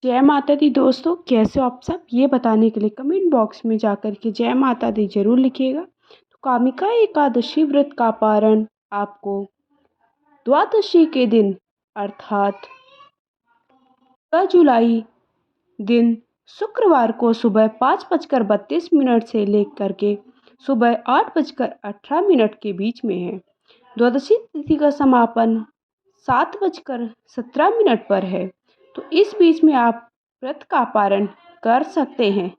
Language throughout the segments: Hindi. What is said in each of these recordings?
जय माता दी दोस्तों, कैसे हो आप सब? ये बताने के लिए कमेंट बॉक्स में जाकर के जय माता दी जरूर लिखिएगा। तो कामिका एकादशी व्रत का पारण आपको द्वादशी के दिन अर्थात 14 जुलाई दिन शुक्रवार को सुबह 5:32 से लेकर के सुबह 8:18 के बीच में है। द्वादशी तिथि का समापन 7:17 पर है। तो इस बीच में आप व्रत का पारण कर सकते हैं।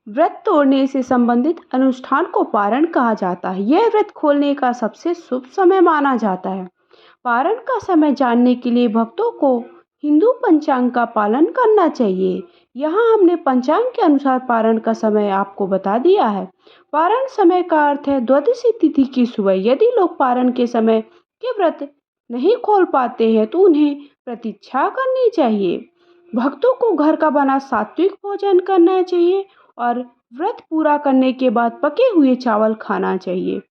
व्रत तोड़ने से संबंधित अनुष्ठान को पारण कहा जाता है। यह व्रत खोलने का सबसे शुभ समय माना जाता है। पारण का समय जानने के लिए भक्तों को हिंदू पंचांग का पालन करना चाहिए। यहाँ हमने पंचांग के अनुसार पारण का समय आपको बता दिया है। पारण समय का अर्थ है द्वादशी तिथि की सुबह। यदि लोग पारण के समय के व्रत नहीं खोल पाते हैं तो उन्हें प्रतीक्षा करनी चाहिए। भक्तों को घर का बना सात्विक भोजन करना चाहिए और व्रत पूरा करने के बाद पके हुए चावल खाना चाहिए।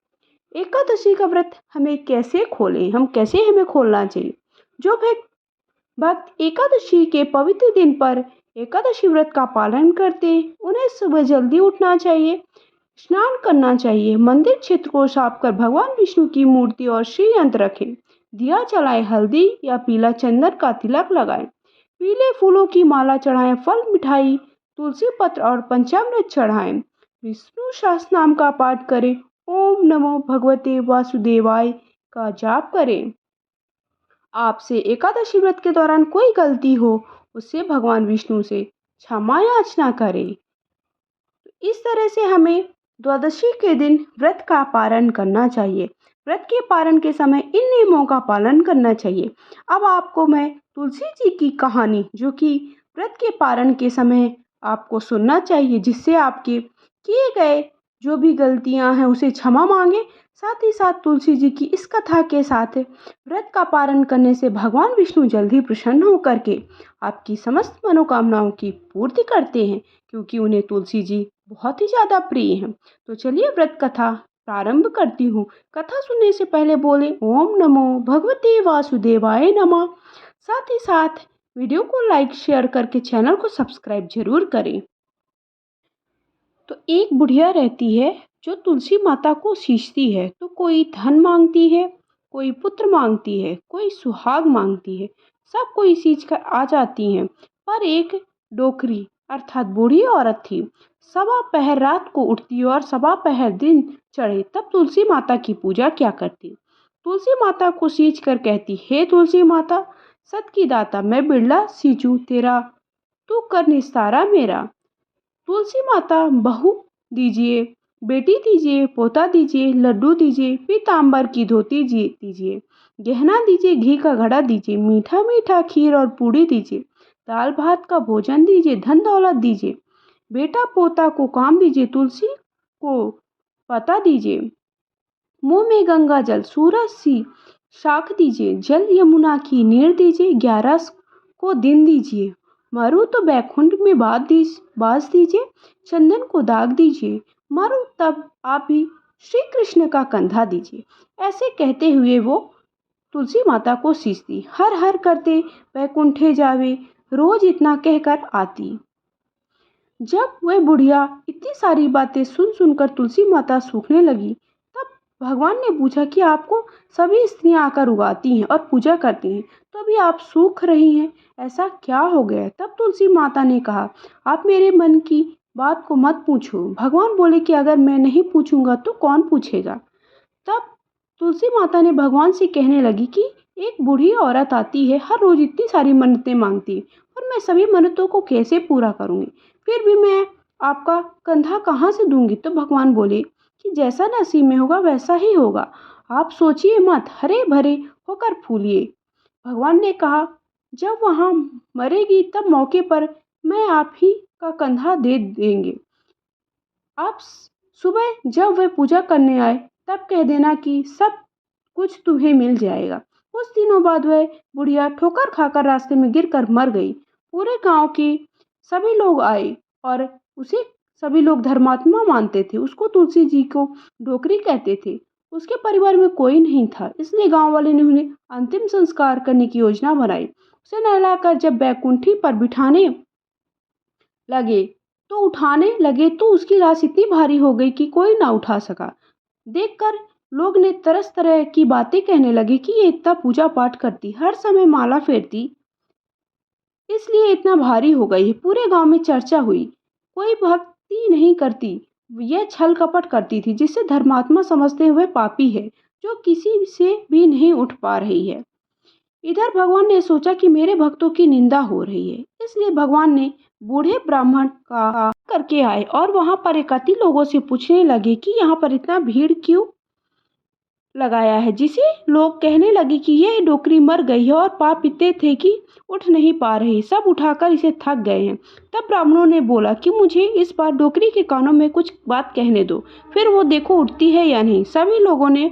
एकादशी का व्रत हमें कैसे खोलें, हमें खोलना चाहिए। जो भक्त एकादशी के पवित्र दिन पर एकादशी व्रत का पालन करते हैं उन्हें सुबह जल्दी उठना चाहिए, स्नान करना चाहिए, मंदिर क्षेत्र को साफ कर भगवान विष्णु की मूर्ति और श्री यंत्र रखें, दिया जलाएं, हल्दी या पीला चंदन का तिलक लगाएं, पीले फूलों की माला चढ़ाएं, फल मिठाई तुलसी पत्र और पंचामृत चढ़ाएं, विष्णु सहस्त्र नाम का पाठ करें, ओम नमो भगवते वासुदेवाय का जाप करें। आपसे एकादशी व्रत के दौरान कोई गलती हो उससे भगवान विष्णु से क्षमा याचना करें। इस तरह से हमें द्वादशी के दिन व्रत का पारण करना चाहिए। व्रत के पारण के समय इन नियमों का पालन करना चाहिए। अब आपको मैं तुलसी जी की कहानी जो कि व्रत के पारण के समय आपको सुनना चाहिए, जिससे आपके किए गए जो भी गलतियां हैं उसे क्षमा मांगे। साथ ही साथ तुलसी जी की इस कथा के साथ व्रत का पारण करने से भगवान विष्णु जल्द ही प्रसन्न होकर के आपकी समस्त मनोकामनाओं की पूर्ति करते हैं, क्योंकि उन्हें तुलसी जी बहुत ही ज़्यादा प्रिय हैं। तो चलिए व्रत कथा प्रारंभ करती हूँ। कथा सुनने से पहले बोले ओम नमो भगवते वासुदेवाय नमः। साथ ही साथ वीडियो को लाइक शेयर करके चैनल को सब्सक्राइब जरूर करें। तो एक बुढ़िया रहती है जो तुलसी माता को सींचती है। तो कोई धन मांगती है, कोई पुत्र मांगती है, कोई सुहाग मांगती है, सब कोई सींच कर आ जाती हैं। पर एक डोकरी अर्थात बूढ़ी औरत थी। सवा पहर रात को उठती और सवा पहर दिन चढ़े तब तुलसी माता की पूजा क्या करती। तुलसी माता को सींच कर कहती, हे तुलसी माता सत की दाता, मैं बिरला सींचू तेरा, तू कर निस्तारा मेरा। तुलसी माता बहू दीजिए, बेटी दीजिए, पोता दीजिए, लड्डू दीजिए, पीताम्बर की धोती दीजिए, गहना दीजिए, घी का घड़ा दीजिए, मीठा मीठा खीर और पूड़ी दीजिए, दाल भात का भोजन दीजिए, धन दौलत दीजिए, बेटा पोता को काम दीजिए, तुलसी को पता दीजिए, मुंह में गंगा जल सूरज सी शाख दीजिए, जल यमुना की नीर दीजिए, 11 को दिन दीजिए, मरु तो बैकुंठ में बास दीजिए, चंदन को दाग दीजिए, मरु तब आप भी श्री कृष्ण का कंधा दीजिए। ऐसे कहते हुए वो तुलसी माता को सींचती। हर हर करते बैकुंठे जावे, रोज इतना कहकर आती। जब वह बुढ़िया इतनी सारी बातें सुन सुनकर तुलसी माता सूखने लगी, तब भगवान ने पूछा कि आपको सभी स्त्रियां आकर उगाती हैं और पूजा करती हैं, तो अभी आप सूख रही हैं, ऐसा क्या हो गया? तब तुलसी माता ने कहा, आप मेरे मन की बात को मत पूछो। भगवान बोले कि अगर मैं नहीं पूछूंगा तो कौन पूछेगा। तब तुलसी माता ने भगवान से कहने लगी कि एक बूढ़ी औरत आती है, हर रोज इतनी सारी मन्नतें मांगती है और मैं सभी मन्नतों को कैसे पूरा करूंगी, फिर भी मैं आपका कंधा कहाँ से दूंगी। तो भगवान बोले कि जैसा नसीब में होगा वैसा ही होगा, आप सोचिए मत, हरे भरे होकर फूलिए। भगवान ने कहा, जब वहाँ मरेगी तब मौके पर मैं आप ही का कंधा दे देंगे। आप सुबह जब वह पूजा करने आए तब कह देना कि सब कुछ तुम्हें मिल जाएगा। कुछ दिनों बाद वह बुढ़िया ठोकर खाकर रास्ते में गिरकर मर गई। पूरे गांव के सभी लोग आए और उसे सभी लोग धर्मात्मा मानते थे। उसको तुलसी जी को डोकरी कहते थे। उसके परिवार में कोई नहीं था, इसलिए गांव वाले ने उन्हें अंतिम संस्कार करने की योजना बनाई। उसे नहलाकर जब बैकुंठी पर बिठाने लगे तो उठाने लगे तो उसकी लाश इतनी भारी हो गई कि कोई ना उठा सका। देखकर लोग ने तरह तरह की बातें कहने लगे कि ये इतना पूजा पाठ करती, हर समय माला फेरती, इसलिए इतना भारी हो गई है। पूरे गांव में चर्चा हुई, कोई भक्ति नहीं करती, यह छल कपट करती थी, जिसे धर्मात्मा समझते हुए पापी है, जो किसी से भी नहीं उठ पा रही है। इधर भगवान ने सोचा कि मेरे भक्तों की निंदा हो रही है, इसलिए भगवान ने बूढ़े ब्राह्मण का करके आए और वहां पर एकत्रित लोगों से पूछने लगे कि यहाँ पर इतना भीड़ क्यों लगाया है, जिसे लोग कहने लगे कि यह डोकरी मर गई है और पाप इतने थे कि उठ नहीं पा रही, सब उठाकर इसे थक गए हैं। तब ब्राह्मणों ने बोला कि मुझे इस बार डोकरी के कानों में कुछ बात कहने दो, फिर वो देखो उठती है या नहीं। सभी लोगों ने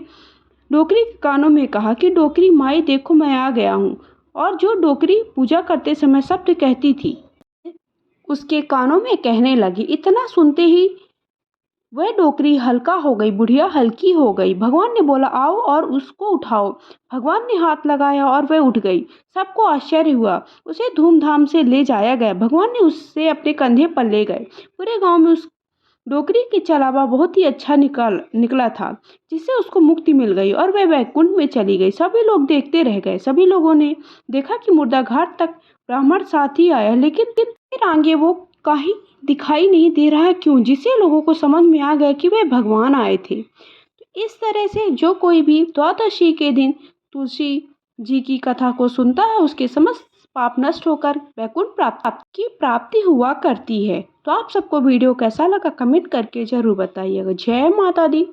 डोकरी के कानों में कहा कि डोकरी माई देखो मैं आ गया हूँ, और जो डोकरी पूजा करते समय शब्द कहती थी उसके कानों में कहने लगी। इतना सुनते ही वह डोकरी हल्का हो गई, बुढ़िया हल्की हो गई। भगवान ने बोला आओ और उसको उठाओ। भगवान ने हाथ लगाया और वह उठ गई। सबको आश्चर्य हुआ। उसे धूमधाम से ले जाया गया। भगवान ने उससे अपने कंधे पर ले गए। पूरे गांव में उस डोकरी के चलावा बहुत ही अच्छा निकला था, जिससे उसको मुक्ति मिल गई और वह वैकुंठ में चली गई। सभी लोग देखते रह गए। सभी लोगों ने देखा कि मुर्दा घाट तक ब्राह्मण साथ ही आया, लेकिन फिर आगे वो कहीं दिखाई नहीं दे रहा क्यों, जिससे लोगों को समझ में आ गया कि वे भगवान आए थे। तो इस तरह से जो कोई भी द्वादशी के दिन तुलसी जी की कथा को सुनता है, उसके समस्त पाप नष्ट होकर वैकुंठ प्राप्त की प्राप्ति हुआ करती है। तो आप सबको वीडियो कैसा लगा कमेंट करके जरूर बताइएगा। जय माता दी।